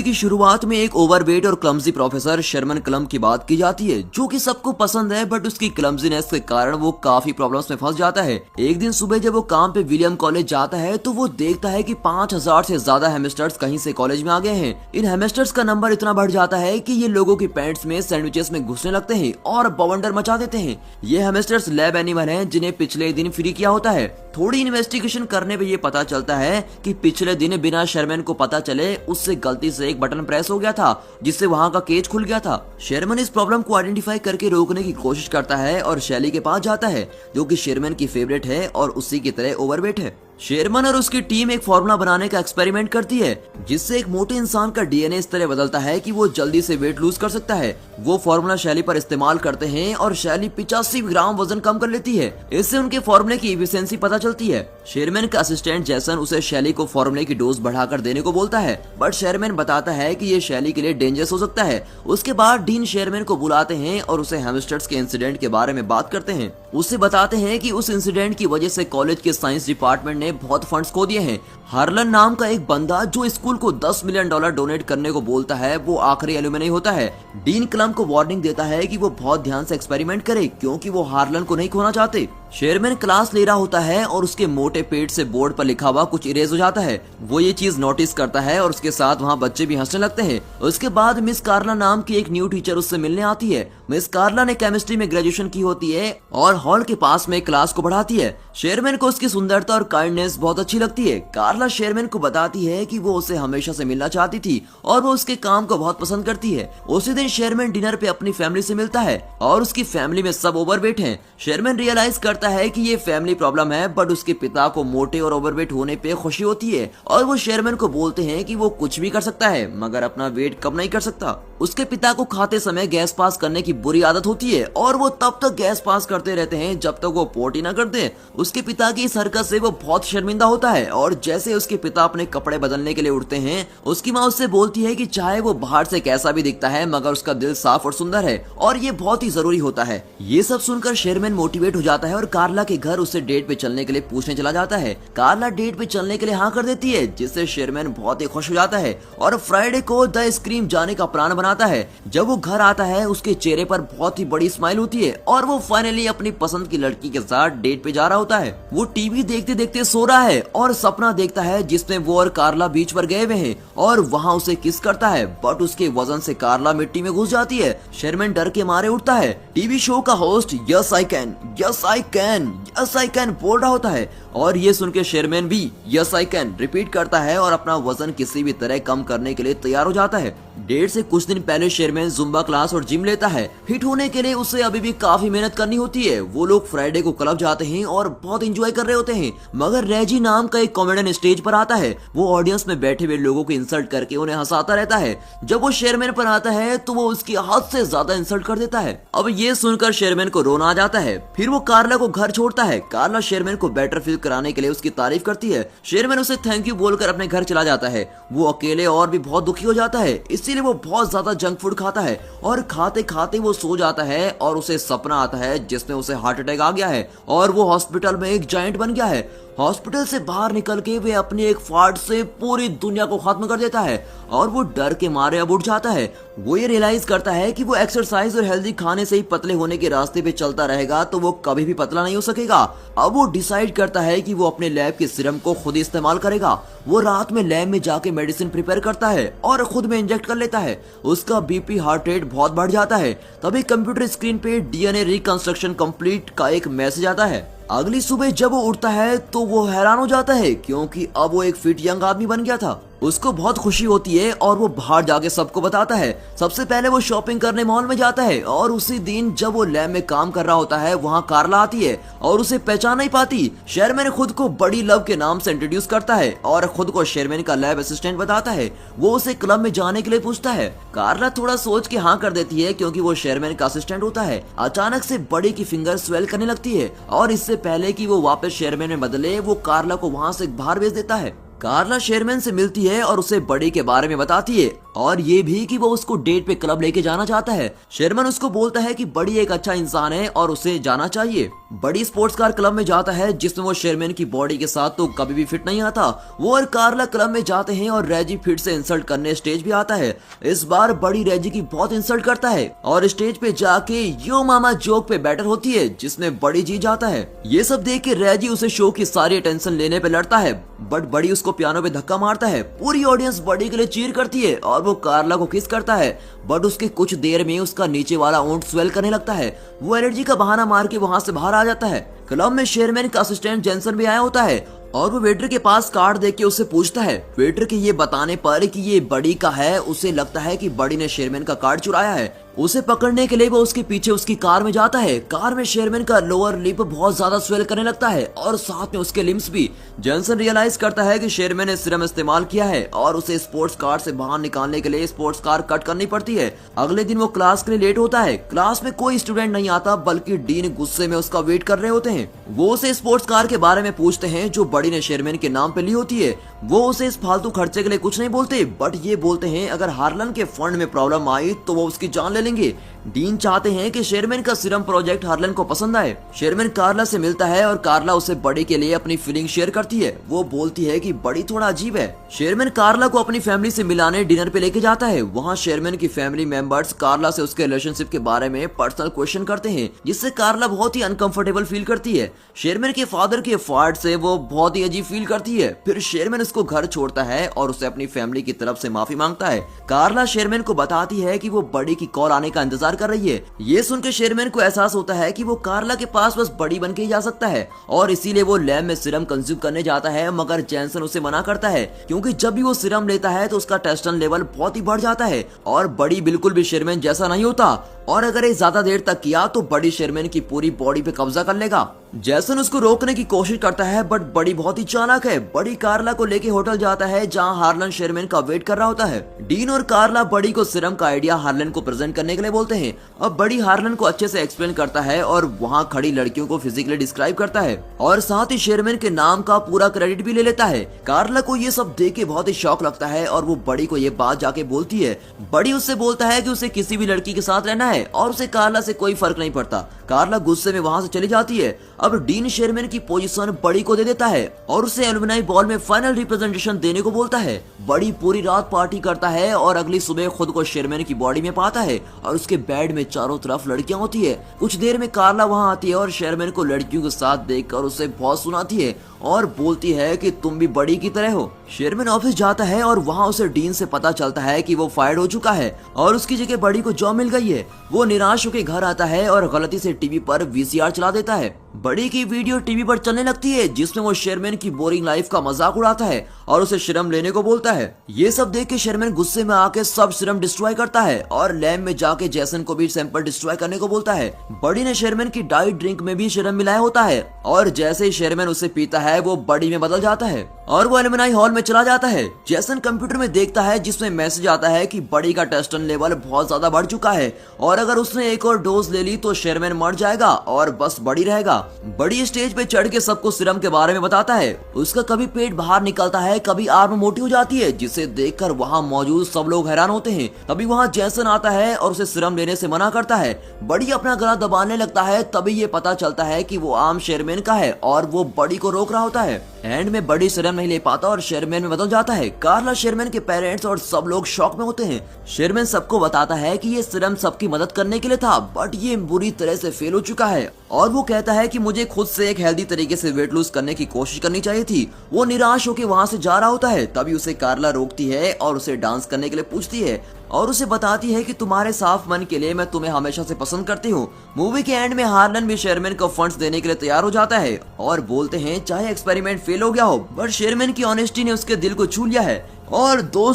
की शुरुआत में एक ओवरवेट और क्लमजी प्रोफेसर शर्मन क्लम की बात की जाती है, जो कि सबको पसंद है, बट उसकी क्लमजीनेस के कारण वो काफी प्रॉब्लम्स में फंस जाता है। एक दिन सुबह जब वो काम पे विलियम कॉलेज जाता है तो वो देखता है कि 5000 से ज्यादा हेमस्टर्स कहीं से कॉलेज में आ गए हैं। इन हेमस्टर्स का नंबर इतना बढ़ जाता है कि ये लोगों की पैंट्स में, सैंडविचेस में घुसने लगते हैं और बवंडर मचा देते हैं। ये हेमस्टर्स लैब एनिमल हैं जिन्हें पिछले दिन फ्री किया होता है। थोड़ी इन्वेस्टिगेशन करने पे ये पता चलता है कि पिछले दिन बिना शर्मन को पता चले उससे गलती से एक बटन प्रेस हो गया था, जिससे वहाँ का केज खुल गया था। शर्मन इस प्रॉब्लम को आइडेंटिफाई करके रोकने की कोशिश करता है और शैली के पास जाता है, जो कि शर्मन की फेवरेट है और उसी की तरह ओवरवेट है। शेरमन और उसकी टीम एक फॉर्मूला बनाने का एक्सपेरिमेंट करती है, जिससे एक मोटे इंसान का डीएनए इस तरह बदलता है कि वो जल्दी से वेट लूज कर सकता है। वो फॉर्मूला शैली पर इस्तेमाल करते हैं और शैली 85 ग्राम वजन कम कर लेती है। इससे उनके फॉर्मूले की एफिशिएंसी पता चलती है। शेरमैन का असिस्टेंट जैसन उसे शैली को फॉर्मूले की डोज बढ़ाकर देने को बोलता है, बट शेरमैन बताता है कि ये शैली के लिए डेंजरस हो सकता है। उसके बाद डीन शेरमैन को बुलाते हैं और उसे हैमस्टर्स के इंसिडेंट के बारे में बात करते हैं। उसे बताते हैं कि उस इंसिडेंट की वजह से कॉलेज के साइंस डिपार्टमेंट ने बहुत फंड्स खो दिए हैं। हार्लन नाम का एक बंदा जो स्कूल को $10 मिलियन डोनेट करने को बोलता है, वो आखिरी एल्यूमिनी होता है। डीन क्लम को वार्निंग देता है कि वो बहुत ध्यान से एक्सपेरिमेंट करे, क्योंकि वो हार्लन को नहीं खोना चाहते। शेरमैन क्लास ले रहा होता है और उसके मोटे पेट से बोर्ड पर लिखा हुआ कुछ इरेज हो जाता है। वो ये चीज नोटिस करता है और उसके साथ वहाँ बच्चे भी हंसने लगते हैं। उसके बाद मिस कार्ला नाम की एक न्यू टीचर उससे मिलने आती है। मिस कार्ला ने केमिस्ट्री में ग्रेजुएशन की होती है और हॉल के पास में क्लास को बढ़ाती है। शेरमैन को उसकी सुंदरता और काइंडनेस बहुत अच्छी लगती है। कार्ला शेरमैन को बताती है कि वो उसे हमेशा से मिलना चाहती थी और वो उसके काम को बहुत पसंद करती है। उसी दिन शेरमैन डिनर पे अपनी फैमिली से मिलता है और उसकी फैमिली में सब ओवरवेट हैं। शेरमैन रियलाइज करता है कि ये फैमिली प्रॉब्लम है, बट उसके पिता को मोटे और ओवरवेट होने पे खुशी होती है और वो शेरमैन को बोलते हैं कि वो कुछ भी कर सकता है, मगर अपना वेट कम नहीं कर सकता। उसके पिता को खाते समय गैस पास करने की बुरी आदत होती है और वो तब तक गैस पास करते रहते हैं जब तक वो पोटी न कर दे। उसके पिता की इस हरकत से वो बहुत शर्मिंदा होता है और जैसे उसके पिता अपने कपड़े बदलने के लिए उठते हैं, उसकी माँ उससे बोलती है कि चाहे वो बाहर से कैसा भी दिखता है, मगर उसका दिल साफ और सुंदर है और ये बहुत ही जरूरी होता है। ये सब सुनकर शेरमैन मोटिवेट हो जाता है और कार्ला के घर उससे डेट पे चलने के लिए पूछने चला जाता है। कार्ला डेट पे चलने के लिए हाँ कर देती है, जिससे शेरमैन बहुत ही खुश हो जाता है और फ्राइडे को द स्क्रीम जाने का प्लान बनाता है। जब वो घर आता है, उसके चेहरे पर बहुत ही बड़ी स्माइल होती है और वो फाइनली अपनी पसंद की लड़की के साथ डेट पे जा रहा होता है। वो टीवी देखते देखते सो रहा है और सपना देखता है जिसमें वो और कार्ला बीच पर गए हुए हैं और वहाँ उसे किस करता है, बट उसके वजन से कार्ला मिट्टी में घुस जाती है। शेरमैन डर के मारे उठता है। टीवी शो का host yes I can, yes I can, yes I can बोल रहा होता है और ये सुन के शेरमैन भी यस आई कैन रिपीट करता है और अपना वजन किसी भी तरह कम करने के लिए तैयार हो जाता है। डेट से कुछ दिन पहले शेरमैन जुम्बा क्लास और जिम लेता है। फिट होने के लिए उसे अभी भी काफी मेहनत करनी होती है। वो लोग फ्राइडे को क्लब जाते हैं और बहुत एंजॉय कर रहे होते हैं, मगर रेजी नाम का एक कॉमेडियन स्टेज पर आता है। वो ऑडियंस में बैठे हुए लोगों को इंसल्ट करके उन्हें हंसाता रहता है। जब वो शेरमैन पर आता है तो वो उसकी हद से ज्यादा इंसल्ट कर देता है। अब ये सुनकर शेरमैन को रोना आ जाता है। फिर वो कार्ला को घर छोड़ता है। कार्ला शेरमैन को बेटर फील कराने के लिए उसकी तारीफ करती है। शेरमैन उसे थैंक यू बोलकर अपने घर चला जाता है। वो अकेले और भी बहुत दुखी हो जाता है, इसीलिए वो बहुत ज्यादा जंक फूड खाता है और खाते खाते वो सो जाता है और उसे सपना आता है जिसमें उसे हार्ट अटैक आ गया है और वो हॉस्पिटल में एक जायंट बन गया है। हॉस्पिटल से बाहर निकल के वे अपनी एक फाड़ से पूरी दुनिया को खत्म कर देता है और वो डर के मारे अब उठ जाता है। वो ये रियलाइज करता है कि वो एक्सरसाइज और हेल्दी खाने से ही पतले होने के रास्ते पे चलता रहेगा तो वो कभी भी पतला नहीं हो सकेगा। अब वो डिसाइड करता है कि वो अपने लैब के सीरम को खुद इस्तेमाल करेगा। वो रात में लैब में जाके मेडिसिन प्रिपेयर करता है और खुद में इंजेक्ट कर लेता है। उसका बीपी, हार्ट रेट बहुत बढ़ जाता है। तभी कंप्यूटर स्क्रीन पे डीएनए रिकंस्ट्रक्शन कंप्लीट का एक मैसेज आता है। अगली सुबह जब वो उठता है तो वो हैरान हो जाता है, क्योंकि अब वो एक फिट यंग आदमी बन गया था। उसको बहुत खुशी होती है और वो बाहर जाके सबको बताता है। सबसे पहले वो शॉपिंग करने मॉल में जाता है और उसी दिन जब वो लैब में काम कर रहा होता है, वहाँ कार्ला आती है और उसे पहचान नहीं पाती। शेरमैन खुद को बड़ी लव के नाम से इंट्रोड्यूस करता है और खुद को शेरमैन का लैब असिस्टेंट बताता है। वो उसे क्लब में जाने के लिए पूछता है। कार्ला थोड़ा सोच के हाँ कर देती है, क्योंकि वो शेरमैन का असिस्टेंट होता है। अचानक से बड़ी की फिंगर स्वेल करने लगती है और इससे पहले कि वो वापस शेरमैन में बदले, वो कार्ला को वहाँ से बाहर भेज देता है। कार्ला शेरमैन से मिलती है और उसे बड़ी के बारे में बताती है और ये भी कि वो उसको डेट पे क्लब लेके जाना चाहता है। शेरमैन उसको बोलता है कि बड़ी एक अच्छा इंसान है और उसे जाना चाहिए। बड़ी स्पोर्ट्स कार क्लब में जाता है जिसमें वो शेरमैन की बॉडी के साथ तो कभी भी फिट नहीं आता। वो और कार्ला क्लब में जाते हैं और रेजी फिर से इंसल्ट करने स्टेज पे आता है। इस बार बड़ी रेजी की बहुत इंसल्ट करता है और स्टेज पे जाके यो मामा जोक पे बैटर होती है जिसमें बड़ी जीत जाता है। ये सब देख के रेजी उसे शो की सारी अटेंशन लेने पे लड़ता है बट बड़ी उसको पियानो पे धक्का मारता है। पूरी ऑडियंस बड़ी के लिए चीर करती है और वो कार्ला को किस करता है बट उसके कुछ देर में उसका नीचे वाला ऊंट स्वेल करने लगता है। वो एनर्जी का बहाना मार के वहां से बाहर आ जाता है। क्लब में शेरमैन का असिस्टेंट जेंसन भी आया होता है और वो वेटर के पास कार्ड देके उससे पूछता है। वेटर के ये बताने पर कि ये बड़ी का है उसे लगता है कि बड़ी ने शेरमैन का कार्ड चुराया है। उसे पकड़ने के लिए वो उसके पीछे उसकी कार में जाता है। कार में शेरमैन का लोअर लिप बहुत ज्यादा स्वेल करने लगता है और साथ में उसके लिम्स भी। जेंसन रियलाइज करता है कि शेरमैन ने सीरम इस्तेमाल किया है और उसे स्पोर्ट्स कार से बाहर निकालने के लिए स्पोर्ट्स कार कट करनी पड़ती है। अगले दिन वो क्लास के लिए लेट होता है। क्लास में कोई स्टूडेंट नहीं आता बल्कि डीन गुस्से में उसका वेट कर रहे होते हैं। वो उसे स्पोर्ट्स कार के बारे में पूछते हैं जो बड़ी ने शेरमैन के नाम पे ली होती है। वो उसे इस फालतू खर्चे के लिए कुछ नहीं बोलते बट ये बोलते हैं अगर हार्लन के फंड में प्रॉब्लम आई तो वो उसकी जान ले लेंगे। डीन चाहते हैं कि शेरमैन का सीरम प्रोजेक्ट हार्लन को पसंद आए। शेरमैन कार्ला से मिलता है और कार्ला उसे बड़ी के लिए अपनी फीलिंग शेयर करती है। वो बोलती है कि बड़ी थोड़ा अजीब है। शेरमैन कार्ला को अपनी फैमिली से मिलाने डिनर पे लेके जाता है। वहाँ शेरमैन की फैमिली मेंबर्स कार्ला से उसके रिलेशनशिप के बारे में पर्सनल क्वेश्चन करते हैं जिससे कार्ला बहुत ही अनकंफर्टेबल फील करती है। शेरमैन के फादर के फाड़ से वो बहुत ही अजीब फील करती है। फिर शेरमैन उसको घर छोड़ता है और उसे अपनी फैमिली की तरफ से माफी मांगता है। कार्ला शेरमैन को बताती है कि वो बड़ी की कॉल आने का इंतजार कर रही है। ये सुनकर शेरमैन को एहसास होता है कि वो कार्ला के पास बस बड़ी बन के ही जा सकता है और इसीलिए वो लैब में सीरम कंज्यूम करने जाता है मगर जेंसन उसे मना करता है क्योंकि जब भी वो सीरम लेता है तो उसका टेस्टोस्टेरोन लेवल बहुत ही बढ़ जाता है और बड़ी बिल्कुल भी शेरमैन जैसा नहीं होता और अगर ये ज्यादा देर तक किया तो बड़ी शेरमैन की पूरी बॉडी पे कब्जा कर लेगा। जैसन उसको रोकने की कोशिश करता है बट बड़ी बहुत ही चालाक है। बड़ी कार्ला को लेके होटल जाता है जहां हार्लन शेरमैन का वेट कर रहा होता है। डीन और कार्ला बड़ी को सीरम का आइडिया हार्लन को प्रेजेंट करने के लिए बोलते हैं। अब बड़ी हार्लन को अच्छे से एक्सप्लेन करता है और वहां खड़ी लड़कियों को फिजिकली डिस्क्राइब करता है और साथ ही शेरमैन के नाम का पूरा क्रेडिट भी ले लेता है। कार्ला को ये सब देख के बहुत ही शौक लगता है और वो बड़ी को ये बात जाके बोलती है। बड़ी उससे बोलता है कि उसे किसी भी लड़की के साथ रहना है और उसे कार्ला से कोई फर्क नहीं पड़ता। कार्ला गुस्से में वहां से चली जाती है। अब डीन शेरमैन की पोजीशन बड़ी को दे देता है और उसे एलुमनाई बॉल में फाइनल रिप्रेजेंटेशन देने को बोलता है। बड़ी पूरी रात पार्टी करता है और अगली सुबह खुद को शेरमैन की बॉडी में पाता है और उसके बेड में चारों तरफ लड़कियां होती है। कुछ देर में कार्ला वहां आती है और शेरमैन को लड़कियों के साथ देखकर उसे बहुत सुनाती है और बोलती है कि तुम भी बड़ी की तरह हो। शेरमैन ऑफिस जाता है और वहां उसे डीन से पता चलता है कि वो फायर्ड हो चुका है और उसकी जगह बड़ी को जॉब मिल गई है। वो निराश होकर घर आता है और गलती से टीवी पर वीसीआर चला देता है। बड़ी की वीडियो टीवी पर चलने लगती है जिसमें वो शेरमैन की बोरिंग लाइफ का मजाक उड़ाता है और उसे सीरम लेने को बोलता है। ये सब देख के शेरमैन गुस्से में आके सब सीरम डिस्ट्रॉय करता है और लैब में जाके जेसन को भी सैंपल डिस्ट्रॉय करने को बोलता है। बड़ी ने शेरमैन की डाइट ड्रिंक में भी सीरम मिलाया होता है और जैसे ही शेरमैन उसे पीता है वो बड़ी में बदल जाता है और वो एलुमनाई हॉल में चला जाता है। जेसन कंप्यूटर में देखता है जिसमें मैसेज आता है कि बड़ी का टेस्टोस्टेरोन लेवल बहुत ज्यादा बढ़ चुका है और अगर उसने एक और डोज ले ली तो शेरमैन मर जाएगा और बस बड़ी रहेगा। बड़ी स्टेज पे चढ़ के सबको सीरम के बारे में बताता है। उसका कभी पेट बाहर निकलता है कभी आर्म मोटी हो जाती है जिसे देखकर वहाँ मौजूद सब लोग हैरान होते हैं। तभी वहाँ जेसन आता है और उसे सीरम लेने से मना करता है। बड़ी अपना गला दबाने लगता है तभी ये पता चलता है कि वो आम शेरमैन का है और वो बड़ी को रोक रहा होता है। एंड में बड़ी सीरम नहीं ले पाता और शेरमैन में बदल जाता है। कार्ला शेरमैन के पेरेंट्स और सब लोग शॉक में होते हैं। शेरमैन सबको बताता है कि ये सीरम सबकी मदद करने के लिए था बट ये बुरी तरह से फेल हो चुका है और वो कहता है कि मुझे खुद से एक हेल्दी तरीके से वेट लूज करने की कोशिश करनी चाहिए थी। वो निराश होकर वहाँ से जा रहा होता है तभी उसे कार्ला रोकती है और उसे डांस करने के लिए पूछती है और उसे बताती है कि तुम्हारे साफ मन के लिए मैं तुम्हें हमेशा से पसंद करती हूँ। मूवी के एंड में हार्लन भी शेरमैन को फंड्स देने के लिए तैयार हो जाता है और बोलते हैं चाहे एक्सपेरिमेंट फेल हो गया हो बट शेरमैन की ऑनेस्टी ने उसके दिल को छू लिया है और दोस्त